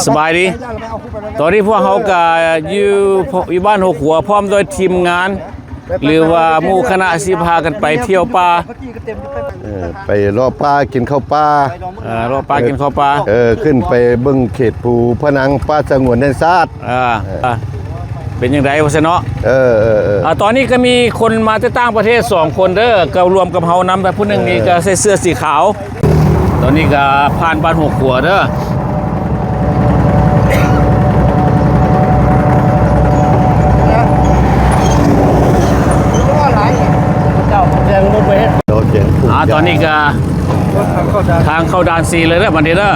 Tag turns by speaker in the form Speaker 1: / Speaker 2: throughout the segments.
Speaker 1: สบายดีตอนนี้พวกเขาก็อยู่บ้านหกหัวพร้อมโดยทีมงาน หรือว่าหมู่คณะสิพากันไปเที่ยวป่า
Speaker 2: ไปรอปลากินข้าวปลาร
Speaker 1: อปลากินข้าวปลา
Speaker 2: ขึ้นไปเบิ่งเขตภูพนังป่าสงวนแห่งชาติ
Speaker 1: เป็นยังไงวะเนาะตอนนี้ก็มีคนมาจากต่างประเทศ2คนเด้อก็รวมกับเฮานำแต่ผู้หนึงนี่ก็ใส่เสื้อสีขาวตอนนี้ก็ผ่านบ้านหกหัวเด้อตอนนี้ก็ทางเข้าด่าน4เลยเด้อบัดนี้เด้อ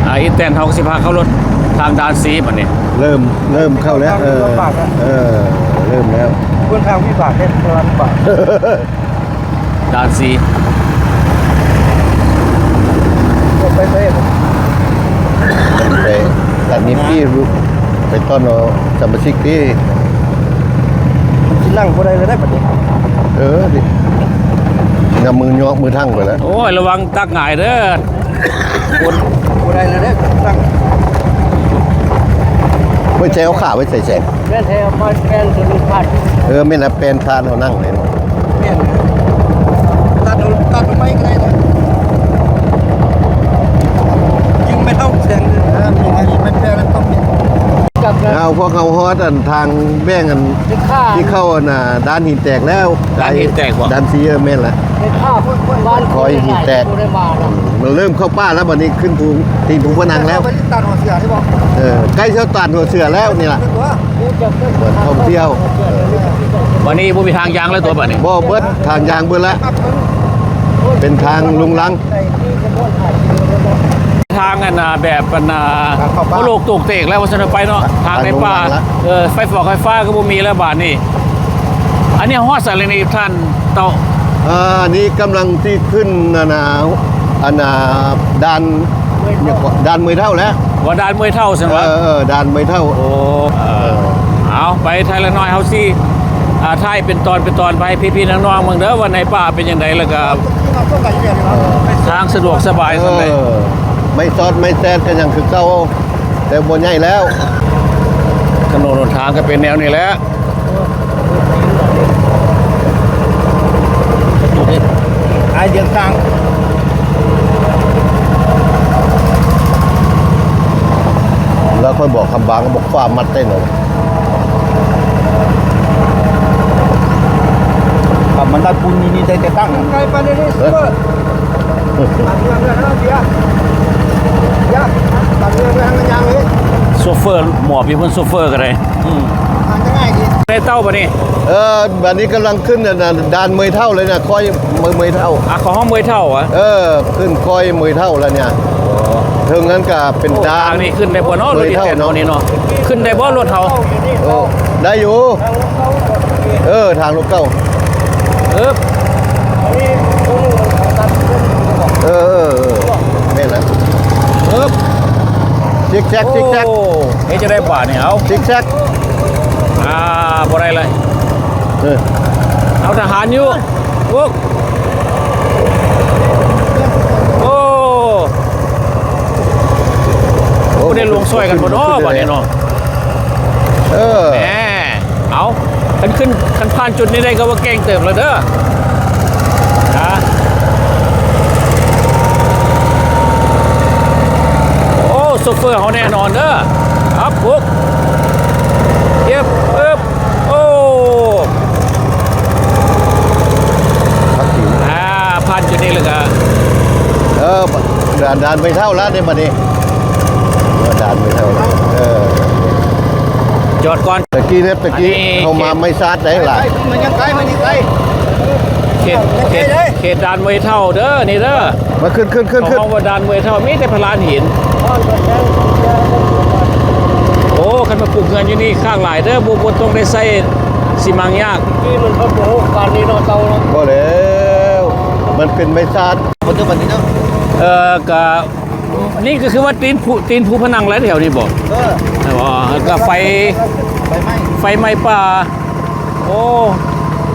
Speaker 1: อีแตนเฮาสิพาเข้ารถทางด่าน4บัดนี้
Speaker 2: เริ่มเข้าแล้วเริ่มแล้ว
Speaker 3: เพื่อนทางวิบากเล่นเพื่อนบาก
Speaker 1: ด่าน4
Speaker 2: ไปตอนนี้พี่ไปต้อนเอาสมาชิกพี่
Speaker 3: ที่นั่งบ่ได้เลยได้บัดนี้
Speaker 2: ดิงามือยอกมือทั้งไปแล้ว
Speaker 1: โอ้ยระวังตักหงายเด้อ
Speaker 3: คนบ่ได้เลยได้นั่ง
Speaker 2: ไม่ใช่เอาขาไว้ใส่แสง
Speaker 3: แม่นแท้มาแป้นสนุกพัด
Speaker 2: ไม่นะเป็นทานเขานั่งเลย
Speaker 3: แม่นตัดไม่ก็ได้นะยิงไม่เท่าแสงมีมันแป้นต้อง
Speaker 2: เอาพวกเขาฮอดทางแบ่งกันที่เข้าด้านหินแตกแล้ว
Speaker 1: ด้านหินแตก
Speaker 2: ด้านซีเมนละคอยหินแตกมันเริ่มเข้าป้าแล้ววันนี้ขึ้นภูตีนภูพนังแล้ว
Speaker 3: ตัดหัวเสือที่บอก
Speaker 2: ใกล้เช้าตัดหัวเสือแล้วนี่แหละเหมือนท่องเที่ยว
Speaker 1: วันนี้บ่มีทางยางแล้วตัวบัดนี้
Speaker 2: บ่เบิดทางยางเบิดแล้วเป็นทางลุงลัง
Speaker 1: ทางแบบโลกตกเตกแล้ววัฒนไปเนาะทางในป่าไฟฟ้าก็บ่มีแล้วบาทนี่อันนี้ฮอดอะไรนี่ท่านเต่า
Speaker 2: นี่กำลังที่ขึ้นด่านมวยเท่าแล้ว
Speaker 1: ว่าด่านมวยเท่าใช่ไหม
Speaker 2: ด่านมวยเท่า
Speaker 1: โอ้เอาไปไทยละน้อยเฮาสิไทยเป็นตอนไปพี่ๆน้องๆเมืองเด้อว่าในป่าเป็นยังไงแล้วก็ทางสะดวกสบายสำหรับ
Speaker 2: ไม่ซอดไม่แซดกันอย่างคือเก่าแต่บนใหญ่แล้ว
Speaker 1: ถนนหนทางก็เป็นแนวนี้แหละ
Speaker 3: ไอเดียกลาง
Speaker 2: แล้วค่อยบอกคำบางบอกฟ้ามัดเต้นเลย
Speaker 3: มันได้ปุนนี่ได้แต่ตั้งไกลไปเลยนี่ตัดเรื่องเดียวตัดเรื่องยังเลย
Speaker 1: โซเฟอร์หมอบอยู่บนโซเฟอร์กันเลย
Speaker 3: จะง่ายดี
Speaker 1: ในเต้าป่ะนี่
Speaker 2: แบบนี้กำลังขึ้นด่านมวยเท่าเลยนะคอยมวยเท่า
Speaker 1: ของห้องมวยเท่าอ่ะ
Speaker 2: ขึ้นคอยมวยเท่าแล้วเนี่ยถึงนั้นก็เป็นด่าน
Speaker 1: นี่ขึ้นได้บ่เนาะรถที่แถวนี้เนาะขึ้นได้บ่รถเท่า
Speaker 2: ได้อยู่ทางรถเก้าไม่ละซิกแซก
Speaker 1: นี่จะได้บาทเนี่ยเอา
Speaker 2: ซิกแซก
Speaker 1: บ่ได้เลยเอาทหารอยู่พวกโอ้ได้ลงซอยกันบ่เนาะบาทเนี่ยเนาะแหมเอาขึ้นผ่านจุดนี้ได้ก็ว่าเก่งเติบแล้วเด้อโซเฟอร์เขาแน่นอนเด้อครับปุ๊บเย็บโอ้ผ่านจุดนี้เลยครับ
Speaker 2: ด่านไม่เท่าแล้วเนี่ยมาดิด่านไม่เท่า
Speaker 1: จอดก่อน
Speaker 2: ตะกี้เขามาไม่ซาดได้หรอ
Speaker 3: มันยังไกล
Speaker 1: เขตด่านมวยเท่าเด้อนี่เด้อ
Speaker 2: มาขึ้น
Speaker 1: เขาว่าด่านมวยเท่ามีแต่พลานหินโอ้คันมาปลูกเงินอยู่นี่ข้างหลายเด้อบุต้องได้ใส่สิมังยาก
Speaker 3: นี่มันเขาโผล่การนี้เนาะเตาเนาะ
Speaker 2: ก็แล้วมันเป็นไม่ซาด
Speaker 3: คนเดียวแบบนี้เนาะ
Speaker 1: นี่ก็คือว่าตีนภูพนังแล้วแถวนี้บอกก็ไฟไหม้ป่าโอ้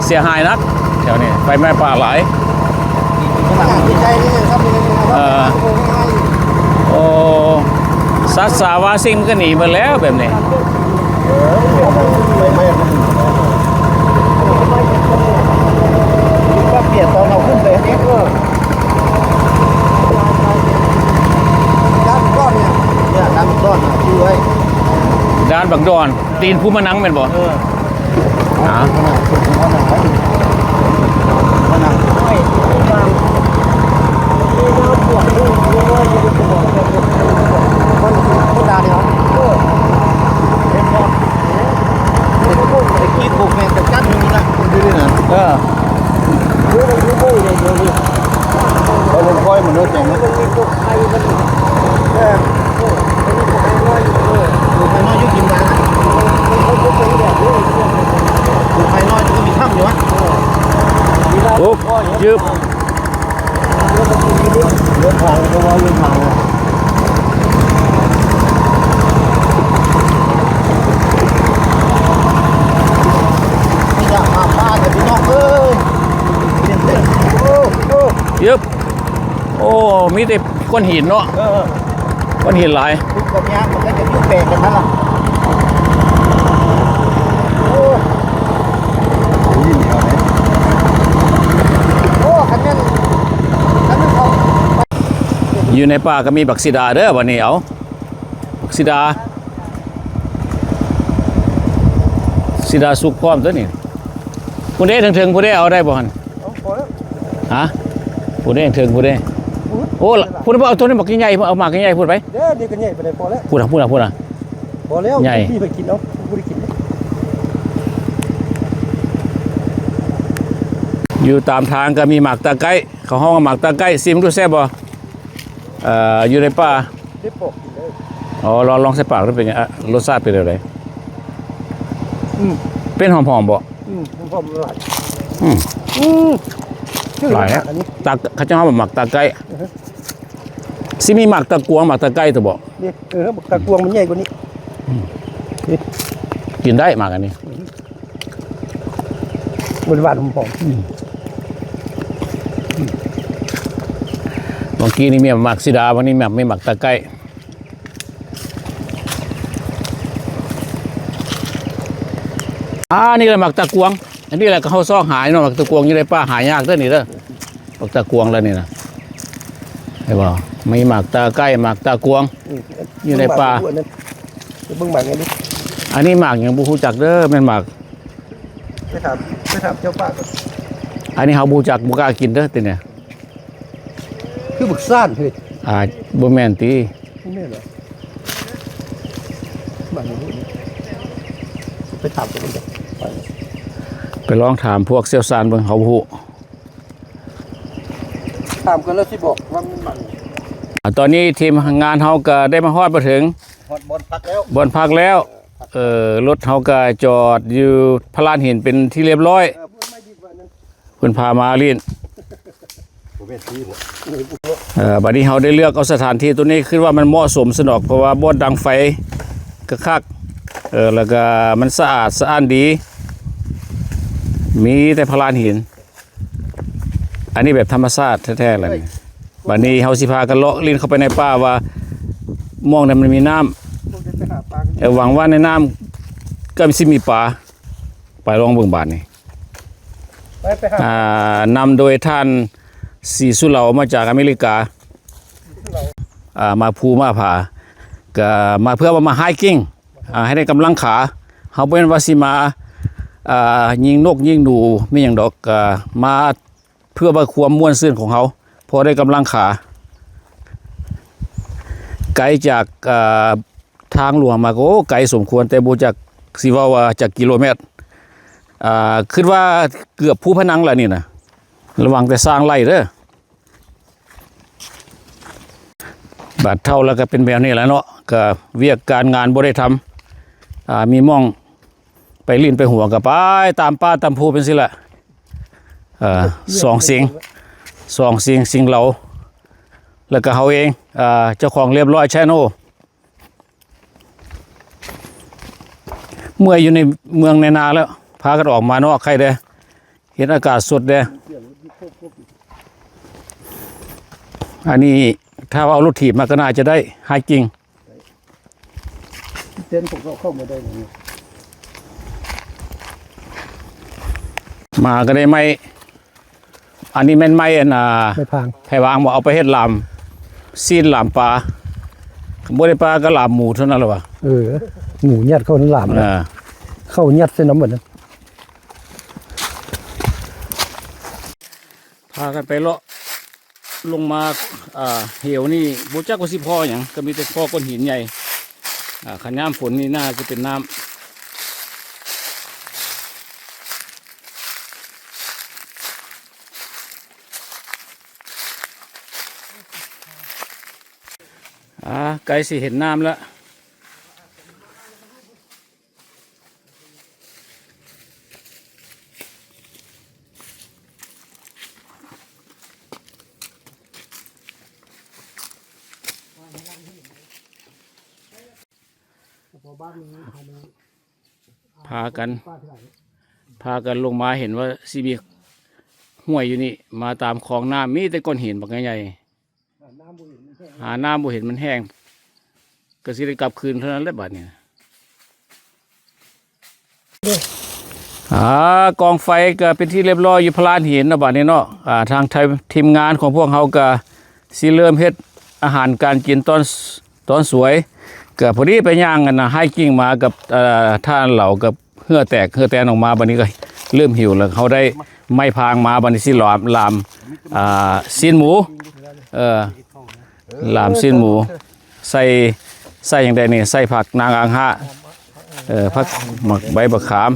Speaker 1: เสียหายนักแถวนี้ไฟไหม้ป่าหลายโอ้ สัตว์สาวาสิ่งมันก็หนีมาแล้วแบบนี้
Speaker 2: ไม่ก็เปลี่ยนตอนเราขึ้นไปนี่ด้านก้อนเนี่ยด้านก้อนชื่อไว้
Speaker 1: ด้านบักดอนตีนผู้มานังเป็นบ่หา โอ้ยืบ
Speaker 2: เรื่องทางก็ว่าเรื่องทางอยากมาบ้านแต่พี่น้องเอ้ย
Speaker 1: ยืบโอ้มีแต่ก้อนหินเนาะก้อนหินหลาย
Speaker 2: ทุกคนเนี้ยมันก็จะยุ่งแปลกกันนั่นแหละโอ้ยเหนียวเลยโอ้คันนี้เขา
Speaker 1: อยู่ในป่าก็มีบักซิดาเด้อวันนี้เอาบักซิดาสุกพร้อมตัวนี้ผู้ใดถึงผู้ใดเอาได้บ่หั่นฮะผู้ใดถึงผู้ใดโอ้ผู้ใดบ่เอาตัวนี้บักใหญ่เอามากใหญ่พูดไป
Speaker 3: เด้อดีกันใหญ่ไปเลยพอแล้ว
Speaker 1: พูดอ่ะ
Speaker 3: พอแล้วพี่ไปกินเอาผู้ได้กิน
Speaker 1: อยู่ตามทางก็มีหมากตะไคร้เขาห้องหมากตะไคร้ซิมดูแซ่บบ่อยู่ในป่า
Speaker 3: ได้ปอกกินเลย
Speaker 1: อ๋อลองใส่ปากแล้วเป็นไงรสชาติเป็นอะไรเป็นหอมๆบ่
Speaker 3: ผมพอหลาย
Speaker 1: หลายฮะตาเขาจะห้องหมักตะไคร้ซิมีหมักตะกวงหมักตะไคร้ตัวบ่
Speaker 3: นี่ตะกวงมันใหญ่กว่านี้
Speaker 1: กินได้หมากอันนี้
Speaker 3: บริวารผมผอม
Speaker 1: เมื่อกี้นี่มีหมักซิดาวันนี้ไม่หมักตะไคร้นี่แหละหมักตะกวงอันนี้แหละเขาซอกหายเนาะหมักตะกวงอยู่ในป่าหายากเด้อนี่เด้อหมักตะกวงแล้วนี่นะไอ้บ่มีหมักตะไคร้หมักตะกวงอยู่ในป่า
Speaker 3: เบิ่งหมากไงดิ
Speaker 1: อันนี้หมักอย่างบุฮูจักเด้อแม่นหมัก
Speaker 3: ไปถามเจ้าป้าก่อน
Speaker 1: อันนี้เฮาบูจักบ่กล้ากินเด้อติเนี่ย
Speaker 3: คือบึกซ่านเฮ้ย
Speaker 1: บ่แม่นติ
Speaker 3: นี่เหรอหมากนี้ไปถามตัวมันเด้อ
Speaker 1: ไปลองถามพวกเซี่ยวซานเบิ่งเขาบ่ฮู้
Speaker 3: ถามกันแล้วสิบอกว่ามัน
Speaker 1: ตอนนี้ทีมงานเฮาก็ได้มาฮอดมาถึง
Speaker 2: หอดบอลพักแล้ว
Speaker 1: บ่อนพักแล้วรถเฮาก็จอดอยู่พลานหินเป็นที่เรียบร้อยเพิ่นพามาลีนบัดนี้เฮาได้เลือกเอาสถานที่ตัวนี้คือว่ามันเหมาะสมสนอกเพราะว่าบ่อนดังไฟก็คักแล้วก็มันสะอาดสะอ้านดี มีแต่พลานหิน อันนี้แบบธรรมชาติแท้ๆเลยนี่บัดนี้เฮาสิพากันเลาะลิ้นเข้าไปในป่าว่ามองนั้นมันมีน้ำหวังว่าในน้ำก็สิมีปลาไปลองเบิ่งบาดนี่
Speaker 3: ไปหาน
Speaker 1: ำโดยท่านสีสุเหลามาจากอเมริกามาภูมาผาก็มาเพื่อมาไฮกิ้งให้ได้กำลังขาเฮาบ่แม่นว่าสิมายิงนกยิงหนูไม่หยังดอกมาเพื่อว่าความม่วนซื่นของเขาพอได้กำลังขาไกลจากทางหลวงมาก็ไกลสมควรแต่บ่จักสิว่าจากกิโลเมตรคิดว่าเกือบภูพนังแล้วนี่นะระวังแต่สร้างไร่เด้อบาดเท่าแล้วก็เป็นแบบนี้แหล้วเนาะก็เวียกการงานบ่ได้ทำมีม่องไปลิ้นไปหัวกับไปตามป่าตามภูเป็นสิละสองสิ่งเราแล้วก็เขาเองเจ้าของเรียบร้อยแชโนเมื่ออยู่ในเมืองในนาแล้วพากันออกมานอกใครเด้เห็นอากาศสดเด้อันนี้ถ้าเอารถถีบมาก็น่าจะได้ไฮกิ้ง
Speaker 3: เต้นพวกเราเข้ามาได้อย่างนี้
Speaker 1: มาก็ได้ไม่อันนี้แม่นไม่อัน
Speaker 3: ไม่พัง
Speaker 1: ไผ่วางบ่เอาไปเฮ็ดลำซีนลำปลาบ่ได้ปลาก็ลำหมูเท่านั้นแหละวะ
Speaker 3: หมูยัดเข้าน้ำหลามนะเข้ายัดเส้นน้ำเหมือนนั้น
Speaker 1: พากันไปเลาะลงมาเหวนี่บ่จักว่าสิพ่อหยังก็มีแต่พ่อก้อนหินใหญ่คันยามฝนนี่น่าจะเป็นน้ำไกลสิเห็นน้ำแล้วพากันลงมาเห็นว่าซีบีห้วยอยู่นี่มาตามคลองน้ำมีแต่ก้อนหินบักใหญ่หาน้ำบ่เห็นมันแห้งก็สิได้กลับคืนเท่านั้นแหละบัดนี้กองไฟก็เป็นที่เรียบร้อยอยู่พลานหินนะบัดนี้เนาะทางทีมงานของพวกเขาก็สิเริ่มเฮ็ดอาหารการกินตอนสวยก็พอดีไปย่างกันนะให้กิ้งมากับท่านเหล่ากับเหื่อแตกออกมาบัดนี้ก็เริ่มหิวแล้วเขาได้ไม้พางมาบัดนี้สิลามซีนหมูลามซีนหมูใส่อย่างใดนี่ใส่ผักนางอังฮะผักหมักใบบักขาม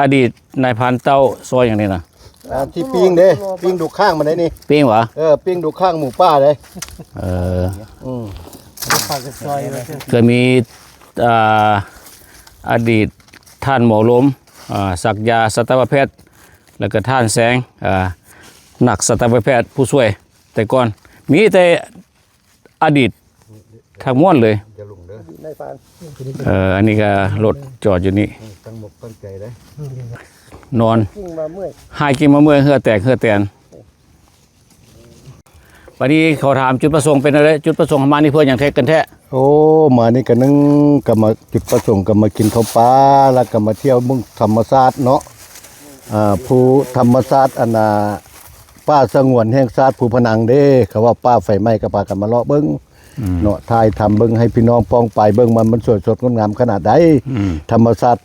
Speaker 1: อดีตนายพันเต้าซอยอย่างนี้นะ
Speaker 2: ที่ปิ้งเด้ปิ้งดูข้างมันได้นี่
Speaker 1: ปิ้งวะ
Speaker 2: ปิ้งดูข้างหมูป่าเลย
Speaker 1: เคยมีอดีตท่านหมอลมศักยาสัตวแพทย์แล้วก็ท่านแสงหนักสัตวแพทย์ผู้ช่วยแต่ก่อนมีแต่อดีตทั้งม้วนเลยอันนี้ก็รถจอดอยู่นี่
Speaker 2: ตั้งหมกตั้งใจได้
Speaker 1: นอนหายกินมาเมื่อยเหื่อแตกเหื่อแตนวันนี้เขาถามจุดประสงค์เป็นอะไรจุดประสงค์มานี่เพื่ออย่างแท้กันแท้
Speaker 2: โอ้มานี่ก็นึงก็มาจุดประสงค์ก็มากินข้าวปลาแล้วก็มาเที่ยวมุ่งธรรมชาติเนาะผู้ธรรมชาติอันป้าสงวนแห่งชาติภูพนังเด้เขาว่าป้าไฟไหม้ก็พากันมาเลาะเบิ้งเนาะทายทำเบิ้งให้พี่น้องป้องไปเบิ้งมันสวยสดงดงามขนาดใดธรรมชาติ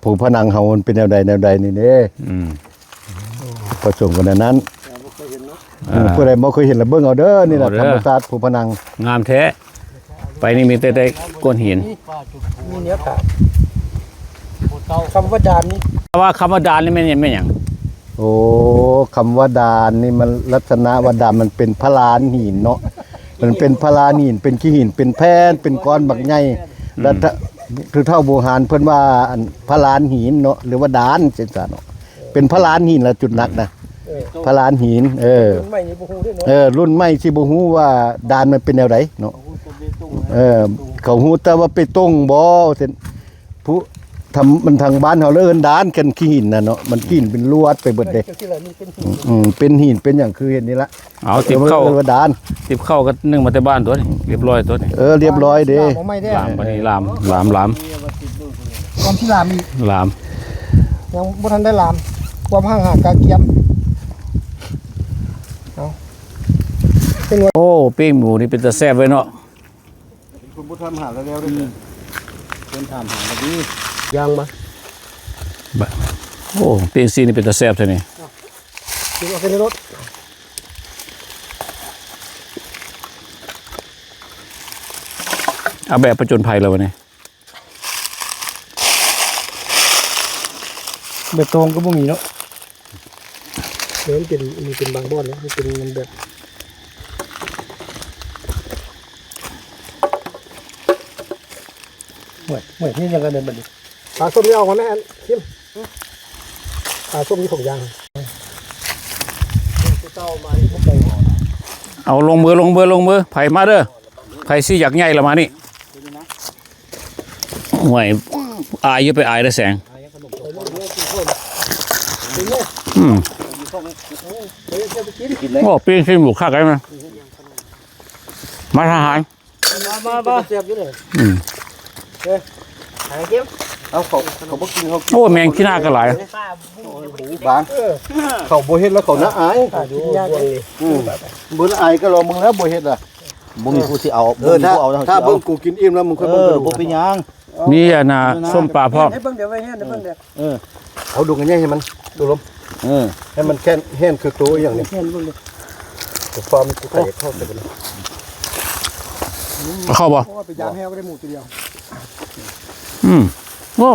Speaker 2: ภูพนังเฮามันเป็นแนวใดนี่เด้ประสงค์กันนั้นผู้ใดบ่เคยเห็นละเบิ้งเอาเด้อนี่แหละธรรมชาติภูพนัง
Speaker 1: งามแท้ไปนี่มีแต่ก้อนหิน
Speaker 3: มีเนื้อขาคำว่าดานนี่
Speaker 1: ว่าคำว่าดานนี่ไม่หยัง
Speaker 2: โอ้คำว่าดานนี่มันลักษณะว่าดานมันเป็นพลานหินเนาะมันเป็นพลานหินเป็นขี้หินเป็นแผ่นเป็นก้อนบักใหญ่แล้วคือเท่าโบราณเพิ่นว่าพลานหินเนาะหรือว่าดานจังซั่นเนาะเป็นพลานหินละจุดนักนะพลานหินรุ่นใหม่สิบ่ฮู้ว่าดานมันเป็นแนวใดเนาะเขาฮู้แต่ว่าไปตรงบ่เส้นผู้มันทางบ้านเขาเลิ่นดานกันขี้หินน่ะเนาะมันขี้หินเป็นลวดไปเบิดเด้เป็นหินเป็นอย่างคือเห็นนี่ละ
Speaker 1: เอาติบเข้าดานติบเข้าก็นึ่งมาแต่บ้านตัวนี้เรียบร้อยตัวนี้
Speaker 2: เรียบร้อยเด้
Speaker 1: ลามบัดนี้ลาม
Speaker 3: ความที่ลาม
Speaker 1: ยัง
Speaker 3: บ่ทันได้ลามความห่างกาเกียม
Speaker 1: โอ้ปิ้งหมูนี่เป็นตะแซ่บไว้เนาะ
Speaker 2: คุณผู้ทำหาแล้วเด้เป็นถามหาแล้วดีย่างมา
Speaker 1: โอ้ปิ้งซีนี่เป็นตะแซ่บเท่านี้
Speaker 3: กินเอาไปในรถ
Speaker 1: เอาแบบประจนภัยแล้ววันนี้
Speaker 3: แบบตรงก็บ่มีเนาะเดี๋ยวมันเป็นบางบ่อนนะมันเป็นแบบเหมือนที่ยังกันเดินแบบนี้ปลาส้มนี่เอากันแม่ชิมปลาส้มนี่ของยาง
Speaker 1: เอาลงมือไผ่มาเด้อไผ่ซี่อยากใหญ่ละมานี่ห่วยอายเยอะไปอายได้แสงโอ้ปิ้งขึ้นหมูข้าไก่ไหม มาทหาร
Speaker 3: มาเสียบอยู่เลย
Speaker 1: อืม
Speaker 3: หาเข้ม
Speaker 2: เอาเขาบ่กินเขา
Speaker 1: โอ้แมงขี้หน้าก็หลาย
Speaker 2: บางเขาบ่เฮ็ดแล้วเขาน่าอาย
Speaker 3: กินยากเลย
Speaker 2: บ่น่าอายก็รอมึงแล้วบ่เฮ็ดล่ะ
Speaker 4: บ่มีผู้สิเอา
Speaker 2: ถ้าเบิ่งกูกินอิ่มแล้วมึงค่อยเบิ่ง
Speaker 4: บ่เป็นหยัง
Speaker 1: มีอ่ะนะส้มปลาพอก
Speaker 3: ให้เบิ่งเดี๋ยวไว้ให้เดี๋ยวเบิ่งเดี๋ยว
Speaker 2: เอาดูกันให้มันดูลมให้มันแค่แห้งคือตัวอย่างนี้
Speaker 3: เห็นเบิ่งเดี๋ยว
Speaker 2: ฟอร์มกูไก่เข้าไปเลย
Speaker 1: เข้าบ่
Speaker 3: เพราะว่าไปยามแห้วก็ได้หมูตัวเดียว
Speaker 1: โอ้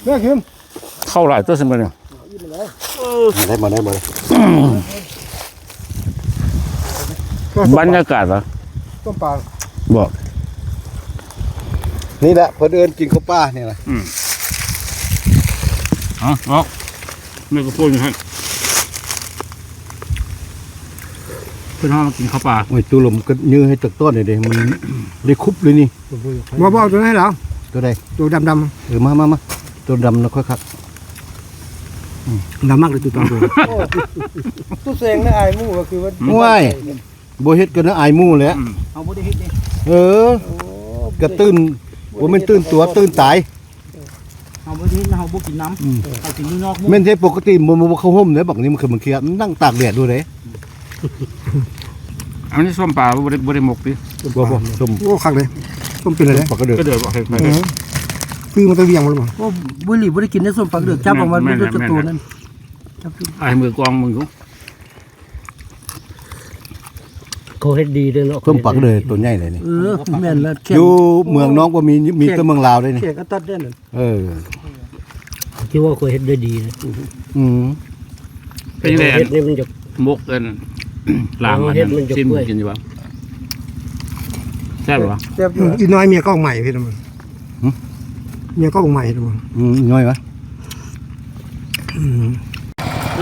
Speaker 3: แม่เข้ม
Speaker 1: เข้าหลายตัวสิมันเนี่ย
Speaker 2: มาได้
Speaker 1: บรรยากาศเหรอ
Speaker 3: ต้มปลา
Speaker 1: บอก
Speaker 2: นี่แหละเพิ่นเอิ้นกินข้าวป้านี่ล่ะ
Speaker 1: เอาไม่ก็พูดอย่างนั้นเพื่อนห้องมากินข้าวปลา
Speaker 2: โอ้ยตัวลมก็ยื้อให้ตักต้นนี่เด้มันได้คุบเลยนี่
Speaker 3: บ่ตัวไหนเหรอ
Speaker 2: ตัวใด
Speaker 3: ตัวดำ
Speaker 2: มาตัวดำนะค่อยคัก
Speaker 3: ดำมากเลยตัวตัวตู้เสงในไอ้หมูก็คือว่า
Speaker 2: ว้ายบ่เฮ็ดกันนะอายหมู่แหละ
Speaker 4: เอาบ่ได้เฮ็ดเด้
Speaker 2: กระตื้นบ่แม่นตื้นตัวตื้นตาย
Speaker 4: เฮาบ่ได้เฮ็ดเฮาบ่กินน้ำเฮากินอยู่นอกหมู่
Speaker 2: แม่นที่ปกติบ่เข้าห่มเด้บักนี้มันคือมันเครียดมันนั่งตากแดดดูเด้
Speaker 1: อันนี้ส้มปลาบ่ได้หมกดิ
Speaker 2: บ่ส้ม
Speaker 3: โอ้คักเลยต้มเป็นอะไร
Speaker 2: ปากกระเดือก
Speaker 1: ก็เดือดบอกให้ไป
Speaker 3: คือมันตะเวียงมันบ่
Speaker 4: โอ้บุหรี่บ่ได้กินได้ส้มปลาเดือกจับออกมาเป็นตัวนั่นจับ
Speaker 1: ไอ้มือกองมึงกู
Speaker 4: เขาเฮ็ดดีเด้อเนาะ
Speaker 2: ส้มปากกระเดือกตัวใหญ่เลยนี่
Speaker 4: แม่นแล้ว
Speaker 2: อยู่เมืองน้องก็มีแต่เมืองลาวด้วยนี่
Speaker 3: เขียก็ตัดได้นั่น
Speaker 4: ที่ว่าเขาเฮ็ดได้ดีนะ
Speaker 1: เป็นยังไง
Speaker 4: เฮ็ดนี่มันจะ
Speaker 1: หมกกันล้างมันซิมกินอยู่บ่แซ่บบ่
Speaker 3: เจ็บอยู่อีน้อยเมียก็ใหม่พี่มันเมียก็ใหม่ตัว
Speaker 2: ง่อยวะ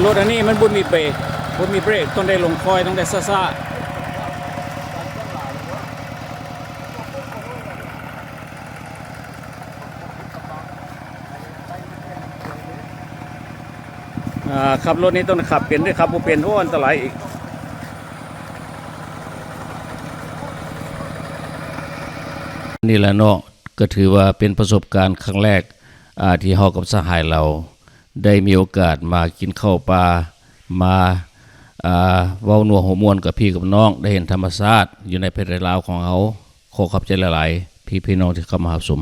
Speaker 1: รถอันนี้มันบ่มีเบรกบ่มีเบรกต้องได้ลงคอยต้องได้ซ่าขับรถนี้ต้องขับเป็นด้วยครับบ่เป็นโอ้อันตรายอีกนี่แหละเนาะก็ถือว่าเป็นประสบการณ์ครั้งแรกที่เฮากับสหายเราได้มีโอกาสมากินข้าวปลามาเว้านัวหัวมวนกับพี่กับน้องได้เห็นธรรมชาติอยู่ในประเทศลาวของเขาขอขอบใจหลายๆพี่น้องที่เข้ามารับชม